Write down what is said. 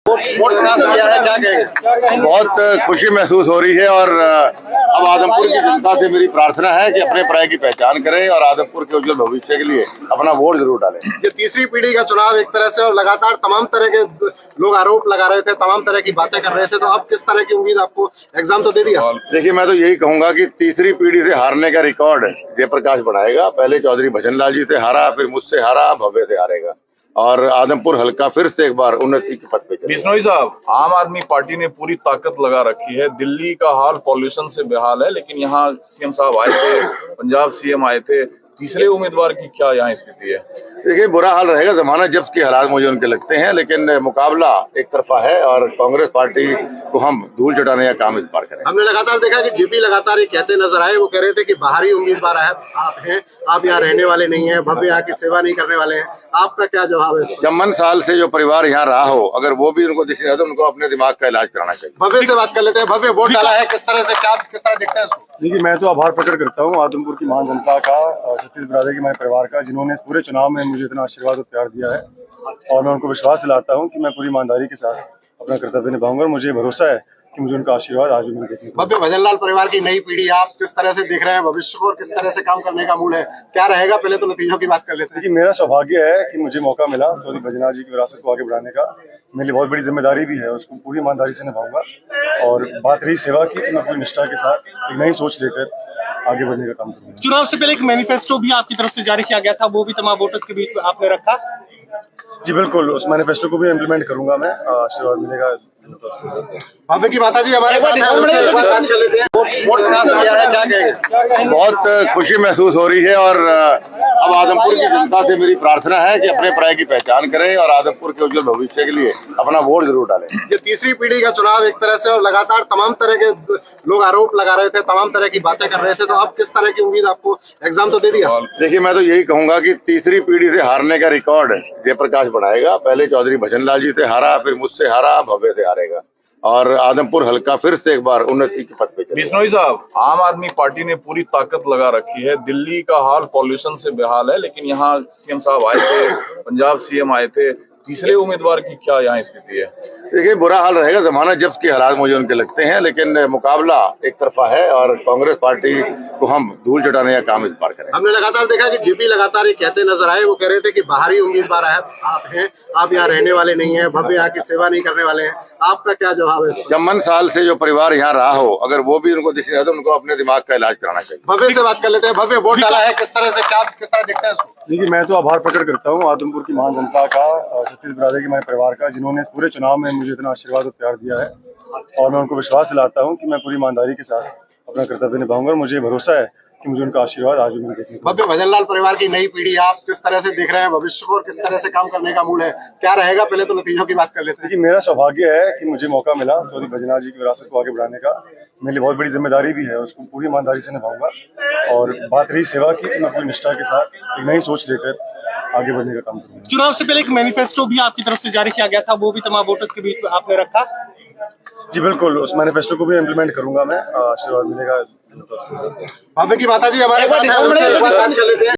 Vote cast किया है, क्या कहेंगे? बहुत खुशी महसूस हो रही है और अब आदमपुर की जनता से मेरी प्रार्थना है कि अपने प्राय की पहचान करें और आदमपुर के उज्जवल भविष्य के लिए अपना वोट जरूर डालें। ये तीसरी पीढ़ी का चुनाव एक तरह से, और लगातार तमाम तरह के लोग आरोप लगा रहे थे, तमाम तरह की बातें कर रहे थे, तो अब किस तरह की उम्मीद आपको? एग्जाम तो दे दिया। देखिए, मैं तो यही कहूंगा कि तीसरी पीढ़ी से हारने का रिकॉर्ड जयप्रकाश बनाएगा। पहले चौधरी भजनलाल जी से हारा, फिर मुझसे हारा, भव्य से हारेगा और आदमपुर हल्का फिर से एक बार उन्नति के पथ पे चलेगा। बिश्नोई साहब, आम आदमी पार्टी ने पूरी ताकत लगा रखी है। दिल्ली का हाल पॉल्यूशन से बेहाल है, लेकिन यहाँ सीएम साहब आए थे, पंजाब सीएम आए थे। तीसरे उम्मीदवार की क्या यहाँ स्थिति है? देखिए, बुरा हाल रहेगा, जमानत जब्त के हालात मुझे उनके लगते हैं, लेकिन मुकाबला एक तरफा है और कांग्रेस पार्टी को हम धूल चटाने का काम इस बार करें। हमने लगातार देखा कि जेपी लगातार ये कहते नजर आए, वो कह रहे थे कि बाहरी उम्मीदवार आप हैं, आप यहाँ रहने वाले नहीं हैं, भव्य यहाँ की सेवा नहीं करने वाले हैं। आपका क्या जवाब है? 54 साल से जो परिवार यहाँ रहा हो, अगर वो भी उनको दिखेगा तो उनको अपने दिमाग का इलाज कराना चाहिए। भव्य से बात कर लेते हैं। भव्य, वोट डाला है, किस तरह से, क्या किस तरह दिखता है उसको? देखिए, मैं तो आभार प्रकट करता हूँ आदमपुर की महान जनता का, सतीश बिरादरी के मेरे परिवार का, जिन्होंने इस पूरे चुनाव में मुझे इतना आशीर्वाद और प्यार दिया है, और मैं उनको विश्वास दिलाता हूँ कि मैं पूरी ईमानदारी के साथ अपना कर्तव्य निभाऊंगा और मुझे भरोसा है कि मुझे उनका आशीर्वाद आज भी मिल देखने। भव्य, भजनलाल परिवार की नई पीढ़ी, आप किस तरह से देख रहे हैं भविष्य को और किस तरह से काम करने का मूड है, क्या रहेगा? पहले तो नतीजों की बात कर लेते हैं। देखिए, मेरा सौभाग्य है कि मुझे मौका मिला चौधरी भजनलाल जी की विरासत को आगे बढ़ाने का। मेरे लिए बहुत बड़ी जिम्मेदारी भी है, उसको पूरी ईमानदारी से निभाऊंगा। और बात रही सेवा की, तो मैं पूरी निष्ठा के साथ एक नई सोच लेकर आगे बढ़ने का काम करूंगा। चुनाव से पहले एक मैनिफेस्टो भी आपकी तरफ से जारी किया गया था, वो भी तमाम वोटर्स के बीच में आपने रखा। जी बिल्कुल, उस मैनिफेस्टो को भी इम्प्लीमेंट करूंगा मैं, आशीर्वाद मिलेगा। भव्य की माताजी हमारे साथ हैं, उनसे एक बार बात कर लेते हैं। वोट कास्ट किया है, क्या कहेंगे? बहुत खुशी महसूस हो रही है और अब आदमपुर की जनता से मेरी प्रार्थना है कि अपने प्राय की पहचान करें और आदमपुर के उज्जवल भविष्य के लिए अपना वोट जरूर डालें। ये तीसरी पीढ़ी का चुनाव एक तरह से, और लगातार तमाम तरह के लोग आरोप लगा रहे थे, तमाम तरह की बातें कर रहे थे, तो अब किस तरह की उम्मीद आपको? एग्जाम तो दे दिया। देखिए, मैं तो यही कहूंगा कि तीसरी पीढ़ी से हारने का रिकॉर्ड जयप्रकाश बनाएगा। पहले चौधरी भजनलाल जी से हारा, फिर मुझसे हारा, भव्य से हारेगा और आदमपुर हल्का फिर से एक बार उन्नति के पथ पे चलेगा। बिश्नोई साहब, आम आदमी पार्टी ने पूरी ताकत लगा रखी है। दिल्ली का हाल पॉल्यूशन से बेहाल है, लेकिन यहाँ सीएम साहब आए थे, पंजाब सीएम आए थे। तीसरे उम्मीदवार की क्या यहाँ स्थिति है? देखिए, बुरा हाल रहेगा, जमानत जब्त के हालात मुझे उनके लगते हैं, लेकिन मुकाबला एक तरफा है और कांग्रेस पार्टी को हम धूल चटाने का काम इस बार करें। हमने लगातार देखा कि जेपी लगातार ये कहते नजर आए, वो कह रहे थे कि बाहरी उम्मीदवार आप हैं, आप यहाँ रहने वाले नहीं हैं, भव्य यहाँ की सेवा नहीं करने वाले हैं। आपका क्या जवाब है? 54 साल से जो परिवार यहाँ रहा हो, अगर वो भी उनको दिखेगा तो उनको अपने दिमाग का इलाज कराना चाहिए। भव्य से बात कर लेते हैं। भव्य, वोट डाला है, किस तरह से, क्या किस तरह दिखता है उसको? देखिए, मैं तो आभार प्रकट करता हूँ आदमपुर की महान जनता का, सतीश बिरादरी के मेरे परिवार का, जिन्होंने इस पूरे चुनाव में मुझे इतना आशीर्वाद और प्यार दिया है, और मैं उनको विश्वास दिलाता हूँ कि मैं पूरी ईमानदारी के साथ अपना कर्तव्य निभाऊंगा और मुझे भरोसा है कि मुझे उनका आशीर्वाद आज भी मिल देखने। भव्य, भजनलाल परिवार की नई पीढ़ी, आप किस तरह से देख रहे हैं भविष्य को और किस तरह से काम करने का मूड है, क्या रहेगा? पहले तो नतीजों की बात कर लेते हैं। देखिए, मेरा सौभाग्य है कि मुझे मौका मिला चौधरी भजनलाल जी की विरासत को आगे बढ़ाने का। मेरे लिए बहुत बड़ी जिम्मेदारी भी है, उसको पूरी ईमानदारी से निभाऊंगा। और बात रही सेवा की, तो मैं पूरी निष्ठा के साथ एक नई सोच लेकर आगे बढ़ने का काम करूंगा। चुनाव से पहले एक मैनिफेस्टो भी आपकी तरफ से जारी किया गया था, वो भी तमाम वोटर्स के बीच में आपने रखा। जी बिल्कुल, उस मैनिफेस्टो को भी इम्प्लीमेंट करूंगा मैं, आशीर्वाद मिलेगा। भव्य की माताजी हमारे साथ हैं, उनसे एक बार बात कर लेते हैं।